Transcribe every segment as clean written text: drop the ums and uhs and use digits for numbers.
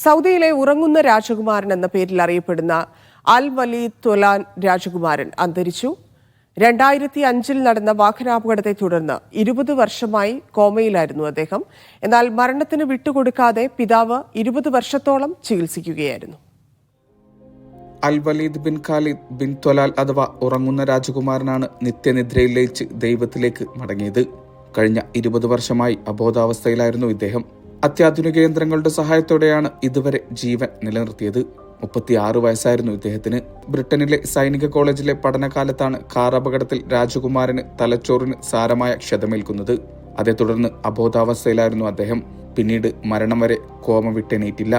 സൗദിയിലെ ഉറങ്ങുന്ന രാജകുമാരൻ എന്ന പേരിൽ അറിയപ്പെടുന്ന അൽ വലീദ് ത്വലാൻ രാജകുമാരൻ അന്തരിച്ചു. 2005 നടന്ന വാഹനാപകടത്തെ തുടർന്ന് 20 വർഷമായി കോമയിലായിരുന്നു അദ്ദേഹം. എന്നാൽ മരണത്തിന് വിട്ടുകൊടുക്കാതെ പിതാവ് 20 വർഷത്തോളം ചികിത്സിക്കുകയായിരുന്നു. Al Waleed bin Khalid bin Talal അഥവാ ഉറങ്ങുന്ന രാജകുമാരനാണ് നിത്യനിദ്രയിൽ ലയിച്ച് ദൈവത്തിലേക്ക് മടങ്ങിയത്. കഴിഞ്ഞ 20 വർഷമായി അബോധാവസ്ഥയിലായിരുന്നു ഇദ്ദേഹം. അത്യാധുനിക യന്ത്രങ്ങളുടെ സഹായത്തോടെയാണ് ഇതുവരെ ജീവൻ നിലനിർത്തിയത്. 36 വയസ്സായിരുന്നു ഇദ്ദേഹത്തിന്. ബ്രിട്ടനിലെ സൈനിക കോളേജിലെ പഠനകാലത്താണ് കാർ അപകടത്തിൽ രാജകുമാരന് തലച്ചോറിന് സാരമായ ക്ഷതമേൽക്കുന്നത്. അതേ തുടർന്ന് അബോധാവസ്ഥയിലായിരുന്നു അദ്ദേഹം. പിന്നീട് മരണം വരെ കോമ വിട്ടെണീറ്റില്ല.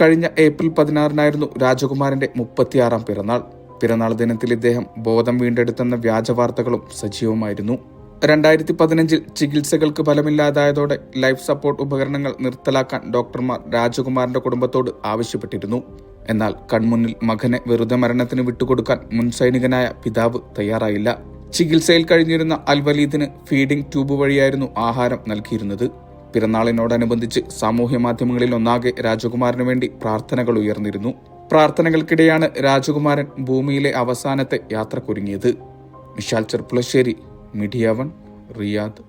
കഴിഞ്ഞ ഏപ്രിൽ 16 രാജകുമാരന്റെ 36ാം പിറന്നാൾ. പിറന്നാൾ ദിനത്തിൽ ഇദ്ദേഹം ബോധം വീണ്ടെടുത്തെന്ന വ്യാജ വാർത്തകളും സജീവമായിരുന്നു. 2015 ചികിത്സകൾക്ക് ഫലമില്ലാതായതോടെ ലൈഫ് സപ്പോർട്ട് ഉപകരണങ്ങൾ നിർത്തലാക്കാൻ ഡോക്ടർമാർ രാജകുമാരന്റെ കുടുംബത്തോട് ആവശ്യപ്പെട്ടിരുന്നു. എന്നാൽ കൺമുന്നിൽ മകനെ വെറുതെ മരണത്തിന് വിട്ടുകൊടുക്കാൻ മുൻ സൈനികനായ പിതാവ് തയ്യാറായില്ല. ചികിത്സയിൽ കഴിഞ്ഞിരുന്ന അൽ വലീദിന് ഫീഡിംഗ് ട്യൂബ് വഴിയായിരുന്നു ആഹാരം നൽകിയിരുന്നത്. പിറന്നാളിനോടനുബന്ധിച്ച് സാമൂഹ്യ മാധ്യമങ്ങളിൽ ഒന്നാകെ രാജകുമാരന് വേണ്ടി പ്രാർത്ഥനകൾ ഉയർന്നിരുന്നു. പ്രാർത്ഥനകൾക്കിടെയാണ് രാജകുമാരൻ ഭൂമിയിലെ അവസാനത്തെ യാത്രക്കൊരുങ്ങിയത്. Vishal Cherpulassery, media 1, Riyadh.